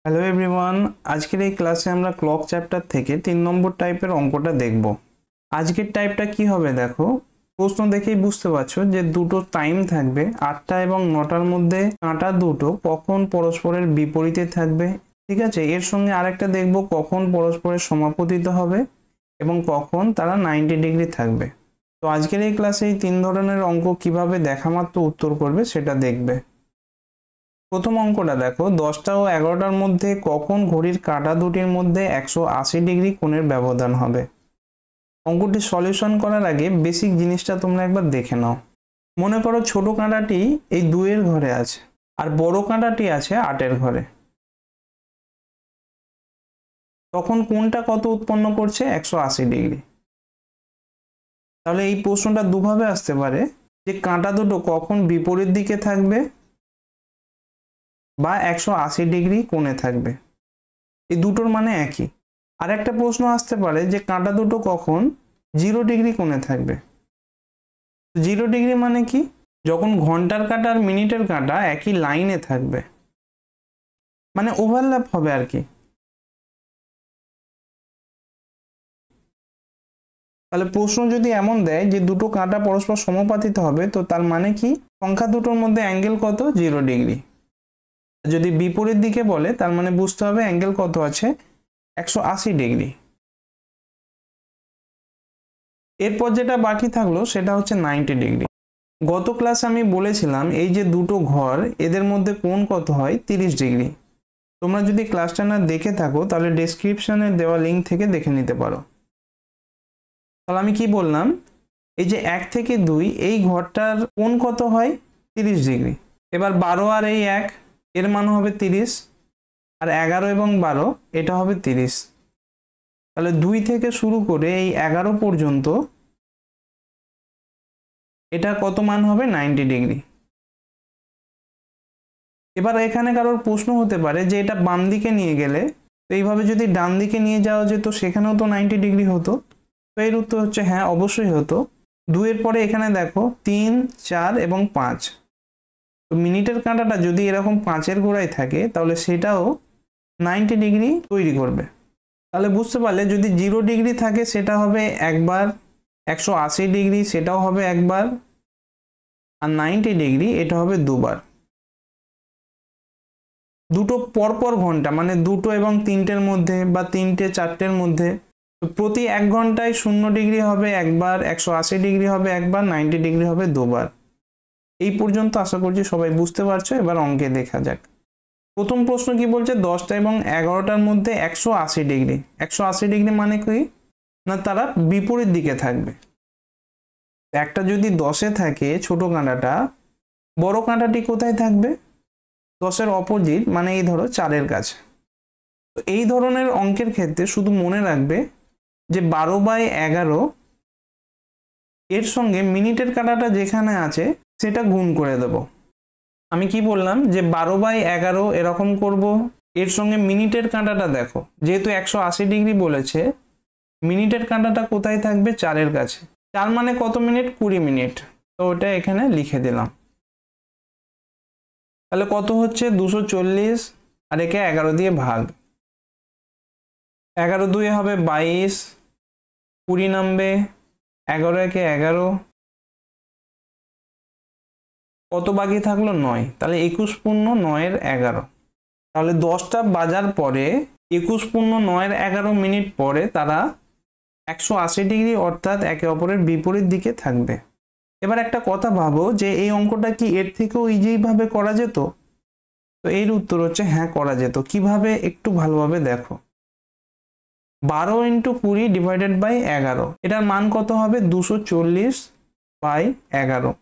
Hello everyone, আজকের এই ক্লাসে আমরা ক্লক চ্যাপ্টার থেকে 3 নম্বর টাইপের অঙ্কটা দেখব। আজকের টাইপটা কি হবে দেখো, প্রশ্ন দেখেই বুঝতে পারছো যে দুটো টাইম থাকবে 8টা এবং 9টার মধ্যে কাঁটা দুটো কখন পরস্পরের বিপরীতে থাকবে। ঠিক আছে, এর সঙ্গে আরেকটা দেখব কখন পরস্পরের সমাপতিত হবে এবং কখন তারা 90 ডিগ্রি থাকবে। তো আজকের এই ক্লাসে এই 3 ধরনের অঙ্ক কিভাবে দেখা মাত্র উত্তর করবে সেটা দেখবে। প্রথম অঙ্কটা দেখো, 10টা ও 11টার মধ্যে কখন ঘড়ির কাঁটা দুটির মধ্যে 180 ডিগ্রি কোণের ব্যবধান হবে। অঙ্কটি সলিউশন করার আগে বেসিক জিনিসটা তোমরা একবার দেখে নাও। মনে করো ছোট কাঁটাটি এই 2-এর ঘরে আছে আর বড় কাঁটাটি আছে 8-এর ঘরে। তখন কোণটা কত উৎপন্ন করছে? 180 ডিগ্রি। তাহলে এই প্রশ্নটা দুভাবে আসতে পারে যে কাঁটা দুটো কখন বিপরীত দিকে থাকবে বা 180 ডিগ্রি কোণে থাকবে। এই দুটোর মানে একই। আর একটা প্রশ্ন আসতে পারে যে কাঁটা দুটো কখন 0 ডিগ্রি কোণে থাকবে। 0 ডিগ্রি মানে কি? যখন ঘন্টার কাঁটা আর মিনিটের কাঁটা একই লাইনে থাকবে, মানে ওভারল্যাপ হবে আর কি। তাহলে প্রশ্ন যদি এমন দেয় যে দুটো কাঁটা পরস্পর সমাপতিত হবে, তো তার মানে কি সংখ্যা দুটোর মধ্যে অ্যাঙ্গেল কত? 0 ডিগ্রি। যদি বিপরীত দিকে বলে তার মানে বুঝতে হবে অ্যাঙ্গেল কত আছে? 180 ডিগ্রি। এরপর যেটা বাকি থাকলো সেটা হচ্ছে 90 ডিগ্রি। গত ক্লাসে আমি বলেছিলাম এই যে দুটো ঘর এদের মধ্যে কোণ কত হয়? 30 ডিগ্রি। তোমরা যদি ক্লাসটা না দেখে থাকো তাহলে ডেসক্রিপশনে দেওয়া লিঙ্ক থেকে দেখে নিতে পারো। তাহলে আমি কি বললাম, এই যে 1 থেকে 2 এই ঘরটার কোণ কত হয়? 30 ডিগ্রি। এবার 12 আর এই 1 এর মান হবে 30, আর 11 এবং 12 এটা হবে 30। তাহলে 2 থেকে শুরু করে এই 11 পর্যন্ত এটা কত মান হবে? 90 ডিগ্রি। এবার এখানে কারোর প্রশ্ন হতে পারে যে এটা বাম দিকে নিয়ে গেলে, তো এইভাবে যদি ডান দিকে নিয়ে যাওয়া যেত সেখানেও তো 90 ডিগ্রি হতো। তো এর উত্তর হচ্ছে হ্যাঁ, অবশ্যই হতো। 2 এর পরে এখানে দেখো 3, 4 এবং 5। তো মিনিটের কাঁটাটা যদি এরকম 5-এর গোড়ায় থাকে তাহলে সেটাও 90 ডিগ্রি তৈরি করবে। তাহলে বুঝতে পারলে যদি 0 ডিগ্রি থাকে সেটা হবে একবার, 180 ডিগ্রি সেটাও হবে একবার, আর 90 ডিগ্রি এটা হবে দুবার। দুটো পরপর ঘন্টা মানে 2 এবং 3টের মধ্যে বা 3টে 4টের মধ্যে, তো প্রতি 1 ঘন্টায় 0 ডিগ্রি হবে একবার, 180 ডিগ্রি হবে একবার, 90 ডিগ্রি হবে দুবার। এই পর্যন্ত আশা করছি সবাই বুঝতে পারছো। এবার অঙ্কে দেখা যাক। প্রথম প্রশ্ন কি বলছে? 10টা এবং 11টার মধ্যে 180 ডিগ্রি। 180 ডিগ্রি মানে কি না, তারা বিপরীত দিকে থাকবে। একটা যদি 10-এ থাকে ছোট কাঁটাটা, বড় কাঁটাটি কোথায় থাকবে? 10-এর অপোজিট, মানে এই ধরো 4-এর কাছে। তো এই ধরনের অঙ্কের ক্ষেত্রে শুধু মনে রাখবে যে 12/11 এর সঙ্গে মিনিটের কাঁটাটা যেখানে আছে সেটা গুণ করে দেব। আমি কি বললাম যে 12/11 এরকম করব, এর সঙ্গে মিনিটের কাঁটাটা দেখো, যেহেতু 180 ডিগ্রি বলেছে, মিনিটের কাঁটাটা কোথায় থাকবে? 4-এর কাছে। 4 মানে কত মিনিট? 20 মিনিট। তো ওটা এখানে লিখে দিলাম। তাহলে কত হচ্ছে? 240, আর একে 11 দিয়ে ভাগ। 11 2 হবে 22, 20 নামবে, 11 একে 11, কত বাকি থাকলো? 9। তাহলে 21 পূর্ণ 9-এর 11। তাহলে 10টা বাজার পরে 21 পূর্ণ 9-এর 11 মিনিট পরে তারা 180 ডিগ্রি অর্থাৎ একে অপরের বিপরীত দিকে থাকবে। এবার একটা কথা ভাবো যে এই অঙ্কটা কি এর থেকেও ইজি ভাবে করা যেত? তো এর উত্তর হচ্ছে হ্যাঁ, করা যেত। কিভাবে একটু ভালোভাবে দেখো। 12 × 20 ডিভাইডেড বাই 11, এটার মান কত হবে? 240/11।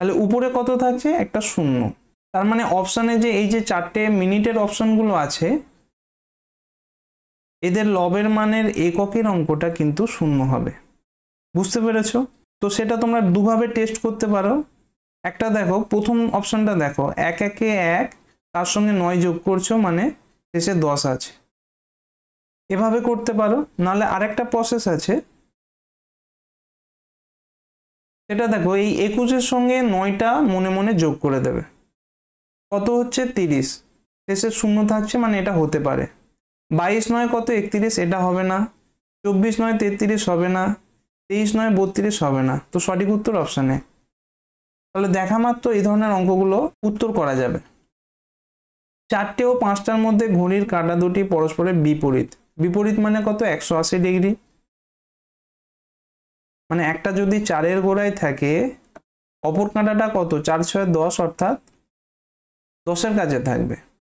তাহলে উপরে কত থাকছে? একটা শূন্য। তার মানে অপশানে যে এই যে 4টে মিনিটের অপশনগুলো আছে এদের লবের মানের এককের অঙ্কটা কিন্তু শূন্য হবে। বুঝতে পেরেছো? তো সেটা তোমরা দুভাবে টেস্ট করতে পারো। একটা দেখো, প্রথম অপশনটা দেখো, 1 একে 1, তার সঙ্গে 9 যোগ করছো মানে শেষে 10 আছে। এভাবে করতে পারো। নাহলে আরেকটা প্রসেস আছে, সেটা দেখো, এই 21-এর সঙ্গে 9টা মনে মনে যোগ করে দেবে। কত হচ্ছে? 30। শেষে শূন্য থাকছে, মানে এটা হতে পারে। 22 নয় কত 31, এটা হবে না। 24 নয় 33 হবে না। 23 নয় 32 হবে না। তো সঠিক উত্তর অপশানে। তাহলে দেখা মাত্র এই ধরনের অঙ্কগুলো উত্তর করা যাবে। 4টে ও 5টার মধ্যে ঘড়ির কাঁটা দুটি পরস্পরের বিপরীত। বিপরীত মানে কত? 180 ডিগ্রি। মানে একটা যদি 4-এর গোড়ায় থাকে, অপর কাঁটাটা কত? 4 6 10, অর্থাৎ 10-এর কাছে থাকবে।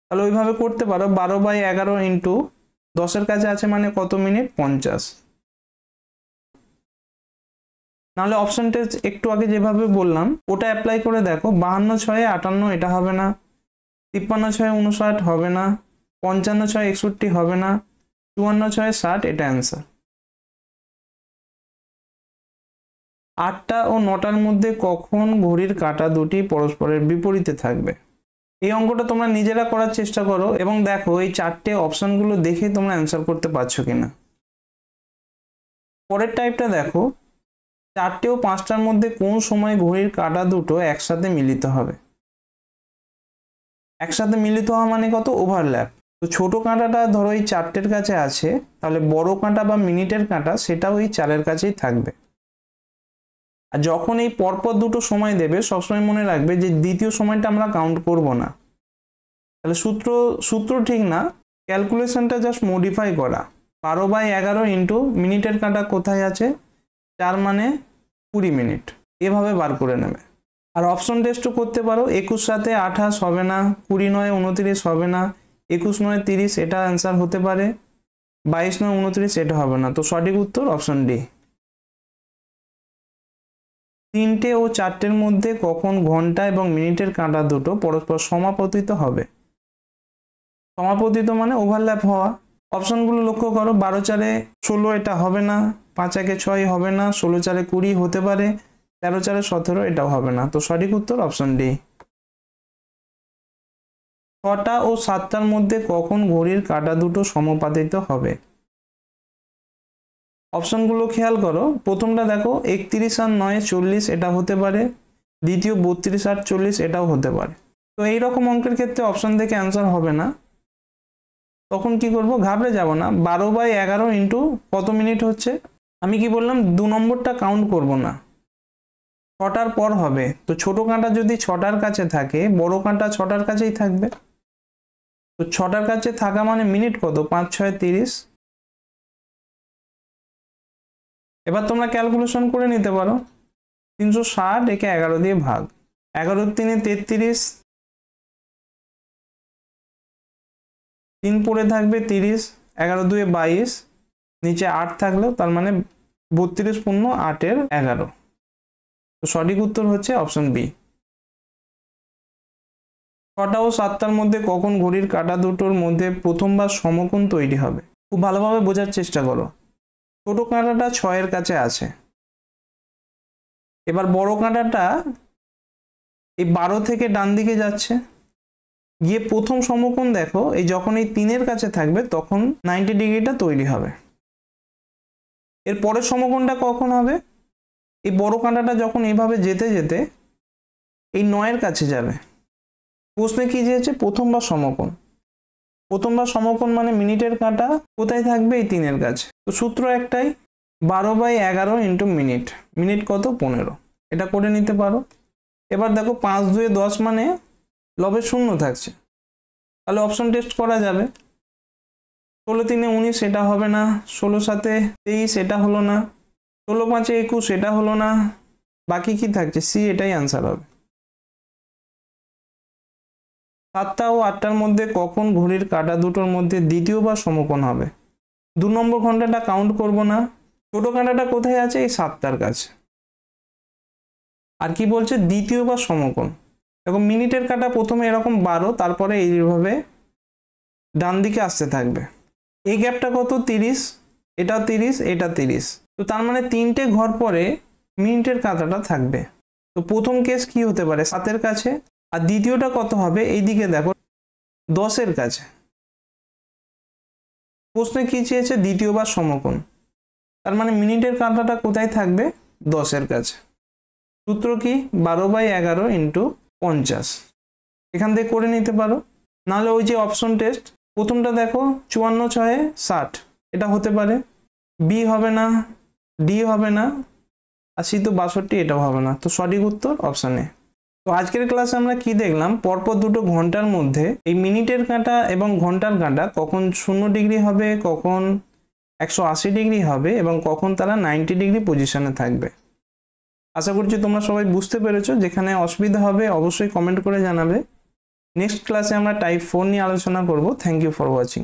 তাহলে ওইভাবে করতে পারো, 12/11 ইন্টু 10-এর কাছে আছে মানে কত মিনিট? 50। নাহলে অপশনটা একটু আগে যেভাবে বললাম ওটা অ্যাপ্লাই করে দেখো। 52 6 58, এটা হবে না। 53 6 59 হবে না। 55 6 61 হবে না। 54 6 60, এটা অ্যান্সার। 8টা ও 9টার মধ্যে কখন ঘড়ির কাঁটা দুটি পরস্পরের বিপরীতে থাকবে? এই অঙ্কটা তোমরা নিজেরা করার চেষ্টা করো এবং দেখো এই 4টে অপশনগুলো দেখে তোমরা অ্যান্সার করতে পারছো কিনা। পরের টাইপটা দেখো, 4টে ও 5টার মধ্যে কোন সময় ঘড়ির কাঁটা দুটো একসাথে মিলিত হবে? একসাথে মিলিত হওয়া মানে কত? ওভারল্যাপ। তো ছোট কাঁটাটা ধরো এই 4টের কাছে আছে, তাহলে বড় কাঁটা বা মিনিটের কাঁটা সেটাও এই 4-এর কাছেই থাকবে। আর যখন এই পরপর দুটো সময় দেবে সবসময় মনে রাখবে যে দ্বিতীয় সময়টা আমরা কাউন্ট করব না। তাহলে সূত্র ঠিক না, ক্যালকুলেশনটা জাস্ট মডিফাই করা। 12/11 ইন্টু মিনিটের কাঁটা কোথায় আছে? 4 মানে 20 মিনিট, এভাবে বার করে নেবে। আর অপশন টেস্টও করতে পারো। 21 7 28 হবে না। 20 9 29 হবে না। 21 9 30, এটা অ্যান্সার হতে পারে। 22 9 29, এটা হবে না। তো সঠিক উত্তর অপশন ডি। 3টে ও 4টের মধ্যে কখন ঘন্টা এবং মিনিটের কাঁটা দুটো পরস্পর সমাপতিত হবে? সমাপতিত মানে ওভারল্যাপ হওয়া। অপশনগুলো লক্ষ্য করো। 12 4 16, এটা হবে না। 5 1 6 হবে না। 16 4 20 হতে পারে। 13 4 17, এটাও হবে না। তো সঠিক উত্তর অপশন ডি। 6টা ও 7টার মধ্যে কখন ঘড়ির কাঁটা দুটো সমাপতিত হবে? অপশনগুলো খেয়াল করো। প্রথমটা দেখো 31 আর 9 40, এটা হতে পারে। দ্বিতীয় 32 আর 40, এটাও হতে পারে। তো এইরকম অঙ্কের ক্ষেত্রে অপশন থেকে অ্যান্সার হবে না। তখন কি করব? ঘাবড়ে যাব না। 12/11 ইন্টু কত মিনিট হচ্ছে? আমি কি বললাম? 2 নম্বরটা কাউন্ট করব না, 6টার পর হবে। তো ছোট কাঁটা যদি 6টার কাছে থাকে, বড় কাঁটা 6টার কাছেই থাকবে। তো 6টার কাছে থাকা মানে মিনিট কত? 5 6 30। এবার তোমরা ক্যালকুলেশন করে নিতে পারো। 360, একে 11 দিয়ে ভাগ। 11 3 33, 3 পড়ে থাকবে 30, 11 2 22, নিচে 8 থাকলেও তার মানে 32 পূর্ণ 8 এর 11। তো সঠিক উত্তর হচ্ছে অপশন বি। 6টা ও 7টার মধ্যে কখন ঘড়ির কাঁটা দুটোর মধ্যে প্রথমবার সমকোণ তৈরি হবে? খুব ভালোভাবে বোঝার চেষ্টা করো। ছোট কাঁটাটা 6-এর কাছে আছে। এবার বড় কাঁটাটা এই 12 থেকে ডান দিকে যাচ্ছে, গিয়ে প্রথম সমকোণ দেখো, এই যখন এই 3-এর কাছে থাকবে তখন 90 ডিগ্রিটা তৈরি হবে। এর পরের সমকোণটা কখন হবে? এই বড় কাঁটাটা যখন এইভাবে যেতে যেতে এই 9-এর কাছে যাবে। প্রশ্নে কি চেয়েছে? প্রথমবার সমকোণ। প্রথমবার সমকোণ মানে মিনিটের কাঁটা কোথায় থাকবে? এই 3-এর কাছে। তো সূত্র একটাই, 12/11 ইন্টু মিনিট। মিনিট কত? 15। এটা করে নিতে পারো। এবার দেখো 5 2 10 মানে লবে শূন্য থাকছে, তাহলে অপশন টেস্ট করা যাবে। 16 3 19, এটা হবে না। 16 7 23, এটা হলো না। 16 5 21, এটা হলো না। বাকি কি থাকছে? সি, এটাই অ্যান্সার হবে। 7টা ও 8টার মধ্যে কখন ঘড়ির কাঁটা দুটোর মধ্যে দ্বিতীয়বার সমকোণ হবে? 2 নম্বর ঘন্টাটা কাউন্ট করব না। ছোট কাঁটাটা কোথায় আছে? এই 7টার কাছে। আর কি বলছে? দ্বিতীয়বার সমকোণ। দেখো মিনিটের কাঁটা প্রথমে এরকম 12, তারপরে এইভাবে ডান দিকে আসতে থাকবে। এই গ্যাপটা কত? 30, এটা 30, এটা 30। তো তার মানে 3টে ঘর পরে মিনিটের কাঁটাটা থাকবে। তো প্রথম কেস কি হতে পারে? 7-এর কাছে। আর দ্বিতীয়টা কত হবে? এইদিকে দেখো 10-এর কাছে। প্রশ্নে কি চেয়েছে? দ্বিতীয়বার সমকোণ। তার মানে মিনিটের কাঁটাটা কোথায় থাকবে? 10-এর কাছে। সূত্র কি? 12/11 ইন্টু 50। এখান থেকে করে নিতে পারো। নাহলে ওই যে অপশন টেস্ট প্রথমটা দেখো 54/6 = 60, এটা হতে পারে। বি হবে না, ডি হবে না, আর সি তো 62, এটাও হবে না। তো সঠিক উত্তর অপশন এ। তো আজকের ক্লাসে আমরা কি দেখলাম, পরপর দুটো ঘন্টার মধ্যে এই মিনিটের কাঁটা এবং ঘন্টার কাঁটা কখন 0 ডিগ্রি হবে, কখন 180 ডিগ্রি হবে এবং কখন তারা 90 ডিগ্রি পজিশনে থাকবে। আশা করছি তোমরা সবাই বুঝতে পেরেছো। যেখানে অসুবিধা হবে অবশ্যই কমেন্ট করে জানাবে। নেক্সট ক্লাসে আমরা টাইপ 4 নিয়ে আলোচনা করব। Thank you for watching.